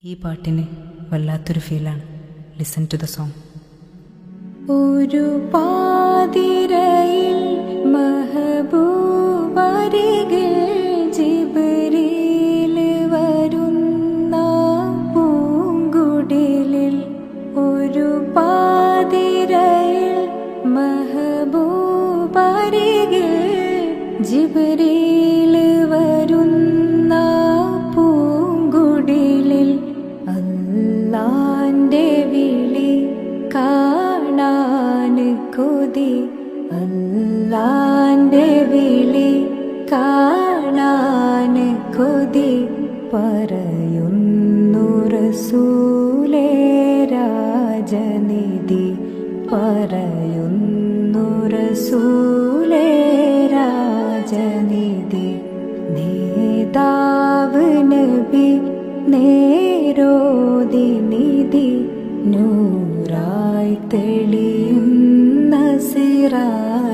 ഈ പാട്ടിന് വല്ലാത്തൊരു ഫീലാണ്. Listen to the song. ഒരു പാതിരയിൽ മഹബൂബരികിൽ ജിബ്രീൽ വരുന്ന പൂങ്കുടിലിൽ, ഒരു പാതിരയിൽ മഹബൂബരികിൽ ജിബ്രീൽ വരുന്ന പൂങ്കുടിലിൽ, അല്ലാന്റെ വിളി കാണാൻ കൊതി, അല്ലാന്റെ വിളി കാണാൻ കൊതി, പറയുന്നു റസൂലേ രാജനിധി, പറയുന്നു റസൂലേ രാജനിധി. നേതാവ് നബി നേരോതി നിധി, നൂറായി തെളിയുന്ന സിറാജുദവി.